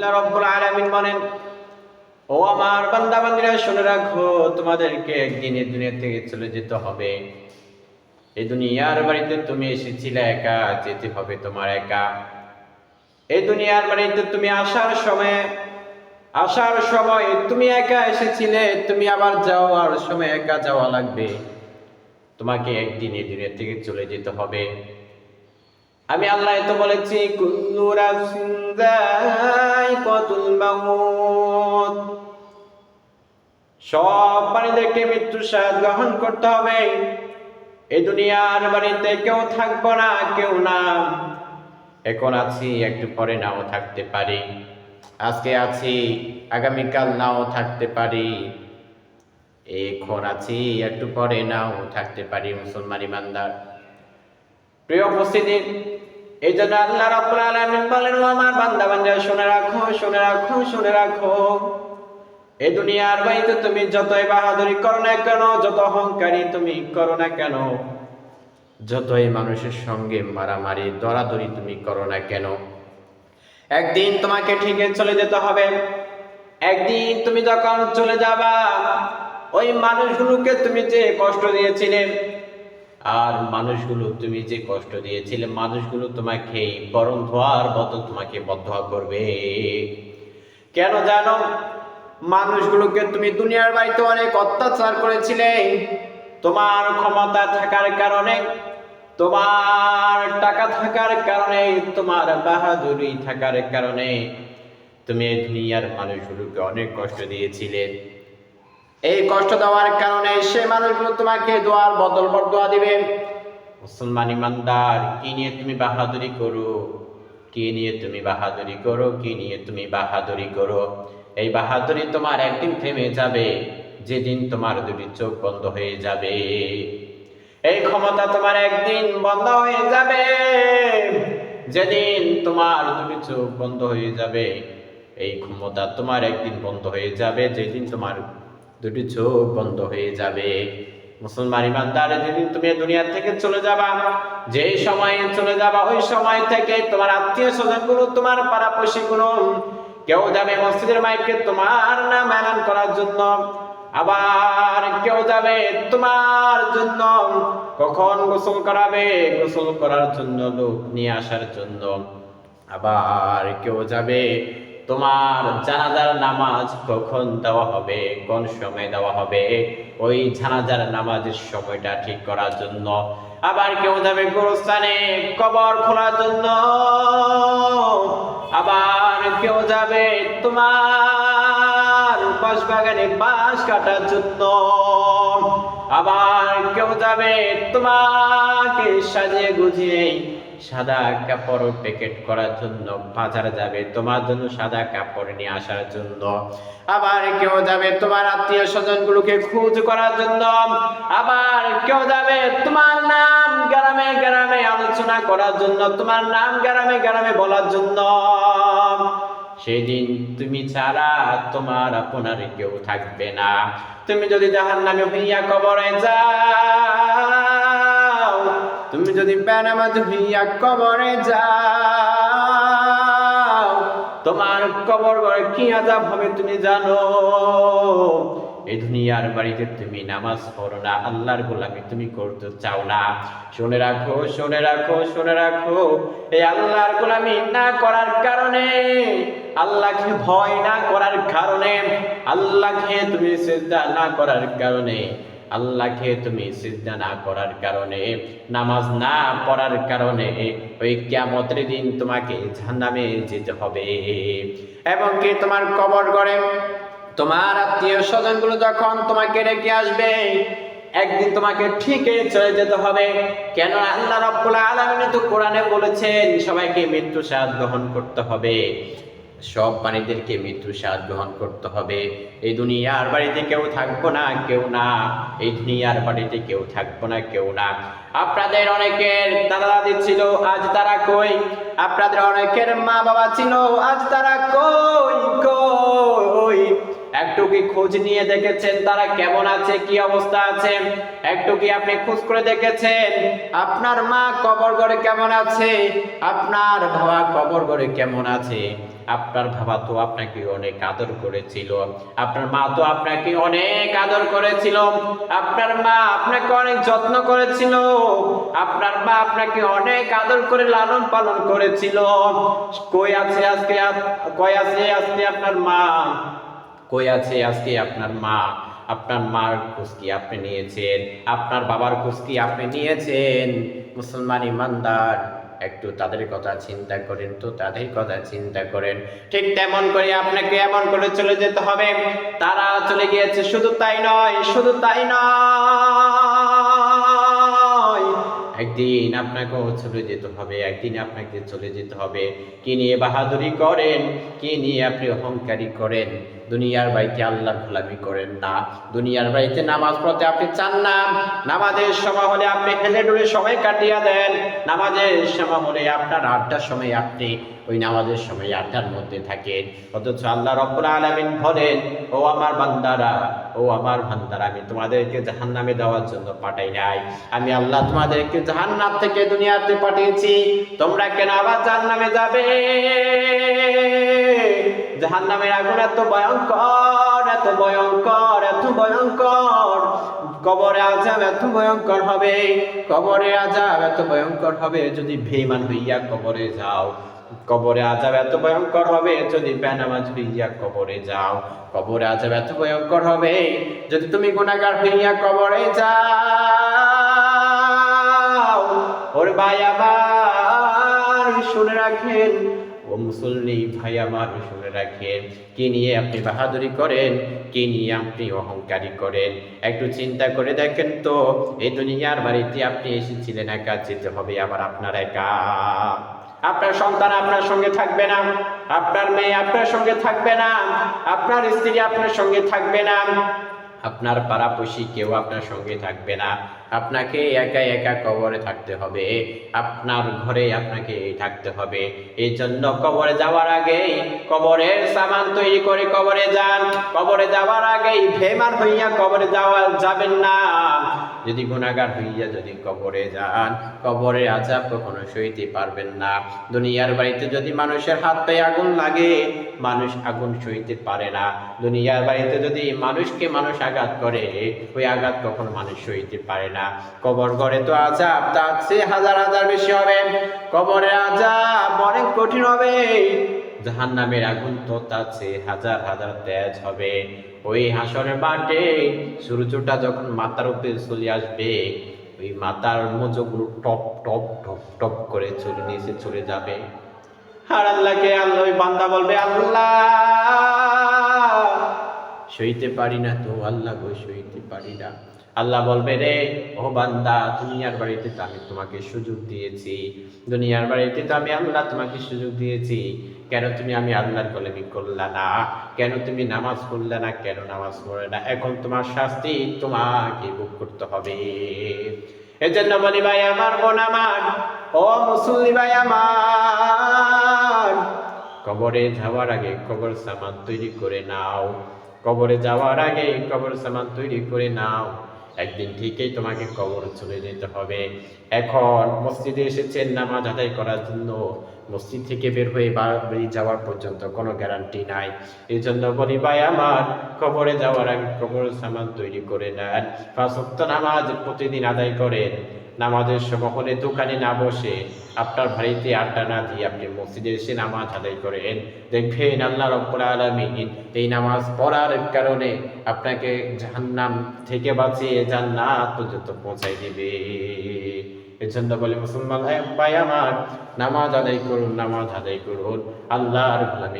আল্লাহ রাব্বুল আলামিন বলেন, ও আমার বান্দা বান্দীরা শুনে রাখো, তোমাদেরকে একদিন এই দুনিয়া থেকে চলে যেতে হবে। এই দুনিয়ার বাড়িতে তুমি এসেছিলে একা, যেতে হবে তোমার একা। এই দুনিয়ার বাড়িতে তুমি আসার সময় তুমি একা এসেছিলে, তুমি আবার যাওয়ার সময় একা যাওয়া লাগবে। তোমাকে একদিন এই দুনিয়া থেকে চলে যেতে হবে। আমি আল্লাহ তো বলেছি, কুল্লু নাফসিন যায়িকাতুল মাউত, সব প্রাণীদেরকে মৃত্যুর স্বাদ গ্রহণ করতে হবে। এই দুনিয়ার বাড়িতে কেউ থাকবো না, কেউ না। এখন আছি, একটু পরে নাও থাকতে পারি। আজকে আছি, আগামীকাল নাও থাকতে পারি। এখন আছি, একটু পরে নাও থাকতে পারি। মুসলমান ইমানদার প্রিয় উপস্থিতি, এই জন্য আল্লাহ রাব্বুল আলামিন বলেন, ও আমার বান্দা বান্দা শুনে রাখো, শুনে রাখো, শুনে রাখো। এই দুনিয়ার বাড়িতে তুমি যতই বাহাদুরি করো না কেন, যত অহংকারী তুমি করো না কেন, যতই মানুষের সঙ্গে মারামারি দরাদরি তুমি করো না কেন, একদিন তোমাকে ঠিকই চলে যেতে হবে। একদিন তুমি যখন চলে যাবা, ওই মানুষগুলোকে তুমি যে কষ্ট দিয়েছিলে, আর মানুষগুলো তুমি যে কষ্ট দিয়েছিলে, মানুষগুলো তোমাকে বরণ ধোয়ার মতো তোমাকে বদদোয়া করবে। কেন জানো? মানুষগুলোকে তুমি দুনিয়ার বাড়িতে অনেক অত্যাচার করেছিলে। তোমার ক্ষমতা থাকার কারণে, তোমার টাকা থাকার কারণে, তোমার বাহাদুরি থাকার কারণে তুমি দুনিয়ার মানুষগুলোকে অনেক কষ্ট দিয়েছিলে। এই কষ্ট দেওয়ার কারণে সে মানুষগুলো তোমাকে দোয়ার বদল বদদোয়া দিবে। মুসলমান ইমানদার, কি নিয়ে তুমি বাহাদুরি করো? কি নিয়ে তুমি বাহাদুরি করো? কি নিয়ে তুমি বাহাদুরি করো? এই বাহাদুরি তোমার একদিন থেমে যাবে, যেদিন তোমার দুটি চোখ বন্ধ হয়ে যাবে। এই ক্ষমতা তোমার একদিন বন্ধ হয়ে যাবে, যেদিন তোমার দুটি চোখ বন্ধ হয়ে যাবে। এই ক্ষমতা তোমার একদিন বন্ধ হয়ে যাবে, যেদিন তোমার দুটি চোখ বন্ধ হয়ে যাবে। মুসলমান ইমানদার, যেদিন তুমি দুনিয়া থেকে চলে যাবা, যে সময়ে চলে যাবা, ওই সময় থেকে তোমার আত্মীয় স্বজন গুলো, তোমার পাড়াপড়শি গুলো, কেউ যাবে মসজিদের মাইকে তোমার নাম এলান করার জন্য, আবার কেউ যাবে তোমার জন্য কখন গোসল করাবে, গোসল করার জন্য লোক নিয়ে আসার জন্য, আবার কেউ যাবে তোমার জানাজার নামাজ কখন দেওয়া হবে, কোন সময় দেওয়া হবে, ওই জানাজার নামাজের সময়টা ঠিক করার জন্য, আবার কেউ যাবে গোরস্থানে কবর খোলার জন্য, আবার কেউ যাবে তোমার বাঁশবাগানে বাঁশ কাটার জন্য, আবার কেউ যাবে তোমাকে সাজিয়ে গুজিয়ে সাদা কাপড় প্যাকেট করার জন্য বাজারে যাবে, তোমার জন্য সাদা কাপড় নিয়ে আসার জন্য, আবার কেউ যাবে তোমার আত্মীয় স্বজন গুলোকে খোঁজ করার জন্য, আবার কেউ যাবে তোমার নাম গ্রামে গ্রামে আলোচনা করার জন্য, তোমার নাম গ্রামে গ্রামে বলার জন্য। সেদিন তুমি ছাড়া তোমার আপনার কেউ থাকবে না। তুমি যদি জাহান্নামে হইয়া কবরে যাও, তুমি যদি বেনামাজ হইয়া কবরে যাও, তোমার কবর ঘরে কি আযাব হবে তুমি জানো? এই দুনিয়ার বাড়িতে তুমি নামাজ পড়ো না, আল্লাহর গোলামি তুমি করতে চাও না। শুনে রাখো, শুনে রাখো, শুনে রাখো, এই আল্লাহর গোলামি না করার কারণে, আল্লাহকে ভয় না করার কারণে, আল্লাহকে তুমি সিজদা না করার কারণে, আল্লাহকে তুমি সিজদা না করার কারণে, নামাজ না পড়ার কারণে, ওই কিয়ামতের দিন তোমাকে জাহান্নামে যেতে হবে। এবং কি তোমার কবর ঘরে তোমার আত্মীয় স্বজন গুলো যখন তোমাকে রেখে আসবে, একদিন তোমাকে ঠিকই চলে যেতে হবে। কেন? আল্লাহ রাব্বুল আলামিন তো কোরআনে বলেছেন, সবাইকে মৃত্যু স্বাদ গ্রহণ করতে হবে, সব প্রাণীদেরকে মৃত্যু স্বাদ গ্রহণ করতে হবে। এই দুনিয়ার বাড়িতে কেউ থাকবো না, কেউ না। এই দুনিয়ার বাড়িতে কেউ থাকবো না, কেউ না। আপনাদের অনেকের দাদা দাদি ছিল, আজ তারা কই? আপনাদের অনেকের মা বাবা ছিল, আজ তারা কই কই? একটু কি খোঁজ নিয়ে দেখেছেন তারা কেমন আছে, কি অবস্থা আছে? একটু কি আপনি খোঁজ করে দেখেছেন আপনার মা কবর ঘরে কেমন আছে, আপনার বাবা কবর ঘরে কেমন আছে? আপনার বাবা তো আপনাকে অনেক আদর করেছিল, আপনার মা তো আপনাকে অনেক আদর করেছিল, আপনার মা আপনাকে অনেক যত্ন করেছিল, আপনার মা আপনাকে অনেক আদর করে লালন পালন করেছিল। কই আছে আজকে আপনার মা? কই আছে আজকে আপনার মা? আপনার মার খোঁজ কি আপনি নিয়েছেন? আপনার বাবার খোঁজ কি আপনি নিয়েছেন? মুসলমান ইমানদার, একটু তাদের কথা চিন্তা করেন তো, তাদের কথা চিন্তা করেন। ঠিক তেমন করে আপনাকে এমন করে চলে যেতে হবে। তারা চলে গিয়েছে, শুধু তাই নয়, একদিন আপনাকেও চলে যেতে হবে, একদিন আপনাকে চলে যেতে হবে। কি নিয়ে বাহাদুরি করেন, কি নিয়ে আপনি অহংকারী করেন? দুনিয়ার বাড়িতে আল্লাহর গোলামি করেন না, দুনিয়ার বাড়িতে নামাজ পড়তে আপনি চান না। নামাজের সময় হলে আপনি হেলে ডুলে সময় কাটিয়ে দেন, নামাজের সময় হলে আপনার আড্ডার সময় আপনি ওই নামাজের সময় আড্ডার মধ্যে থাকেন। অথচ আল্লাহ রাব্বুল আলামিন বলেন, ও আমার বান্দারা, আমি তোমাদেরকে জাহান্নামে দেওয়ার জন্য পাঠাই নাই। আমি আল্লাহ তোমাদেরকে জাহান্নাম থেকে দুনিয়াতে পাঠিয়েছি, তোমরা কেন আবার জাহান্নামে যাবে? জাহান্নামের আগুন এত ভয়ঙ্কর, এত ভয়ঙ্কর, এত ভয়ঙ্কর। কবরে আযাব এত ভয়ঙ্কর হবে, কবরে আযাব এত ভয়ঙ্কর হবে যদি বেঈমান হইয়া কবরে যাও। কবরে আযাব এত ভয়ঙ্কর হবে যদি বেনামাজ হইয়া কবরে যাও। কবরে আযাব এত ভয়ঙ্কর হবে যদি তুমি গুনাহগার হইয়া কবরে যাও। ওর ভাই আমার শুনে রাখেন, ও মুসল্লি ভাই আমার শুনে রাখেন, কি নিয়ে আপনি বাহাদুরি করেন, কি নিয়ে আপনি অহংকারী করেন? একটু চিন্তা করে দেখেন তো, এই দুনিয়ার বাড়িতে আপনি এসেছিলেন একা, যেতে হবে আবার আপনার একা। আপনার সন্তান আপনার সঙ্গে থাকবে না, আপনার মেয়ে আপনার সঙ্গে থাকবে না, আপনার স্ত্রী আপনার সঙ্গে থাকবে না, আপনার পাড়াপড়শি কেউ আপনার সঙ্গে থাকবে না। আপনাকে একা একা কবরে থাকতে হবে, আপনার ঘরে আপনাকে থাকতে হবে। এই জন্য কবরে যাওয়ার আগেই কবরের সামান তৈরি করে কবরে যান। কবরে যাওয়ার আগেই বেঈমান হইয়া কবরে যাবেন না। যদি গুনাহগার হইয়া যদি কবরে যান, কবরের আযাব কখনো সইতে পারবেন না। দুনিয়ার বাড়িতে যদি মানুষের হাত পায়ে আগুন লাগে, মানুষ আগুন সইতে পারে না। দুনিয়ার বাড়িতে যদি মানুষকে মানুষ আঘাত করে, ওই আঘাত কখনো মানুষ সইতে পারে না। কবর ঘরে তো আযাব তার চেয়ে হাজার হাজার বেশি হবে। কবরের আযাব অনেক কঠিন হবে। জাহান্নামের আগুন তো তার চেয়ে হাজার হাজার তেজ হবে। ওই হাসরের মাঠে সূর্যটা যখন মাথার উপরে চলে আসবে, ওই মাথার মজগুলো টপ টপ টপ টপ করে নিচে চলে যাবে। আর আল্লাহকে ওই বান্দা বলবে, আল্লাহ সইতে পারি না তো, আল্লাহ গো সইতে পারি না। আল্লাহ বলবে, রে ও বান্দা, দুনিয়ার বাড়িতে তো আমি তোমাকে সুযোগ দিয়েছি, দুনিয়ার বাড়িতে তো আমি আল্লাহ তোমাকে সুযোগ দিয়েছি, কেন তুমি আমি আল্লাহর গোলামি করলা না? কেন তুমি নামাজ পড়লে না? কেন নামাজ পড়ে না? এখন তোমার শাস্তি তোমাকে ভোগ করতে হবে। এজন্য বলি ভাই আমার, বোন আমার, ও মুসল্লি ভাই আমার, কবরে যাওয়ার আগে কবর সামান তৈরি করে নাও। কবরে যাওয়ার আগে কবর সামান তৈরি করে নাও। একদিন ঠিকই তোমাকে কবর চলে যেতে হবে। এখন মসজিদে এসেছেন নামাজ আদায় করার জন্য, মসজিদ থেকে বের হয়ে বাড়ি যাওয়ার পর্যন্ত কোনো গ্যারান্টি নাই। এই জন্য বলি ভাই আমার, কবরে যাওয়ার আগে কবর সামান তৈরি করে নেন। 5 ওয়াক্ত নামাজ প্রতিদিন আদায় করেন। নামাজের সময় হলে দোকানে না বসে, আপনার বাড়িতে আড্ডা না দিয়ে আপনি মসজিদে এসে নামাজ আদায় করেন। দেখবেন আল্লাহ রাব্বুল আলামিন এই নামাজ পড়ার কারণে আপনাকে জাহান্নাম থেকে বাঁচিয়ে জান্নাত পর্যন্ত পৌঁছাই দিবে। এজন্য বলে মুসলমান ভাই আমার, নামাজ আদায় করুন, নামাজ আদায় করুন, আল্লাহর গোলামি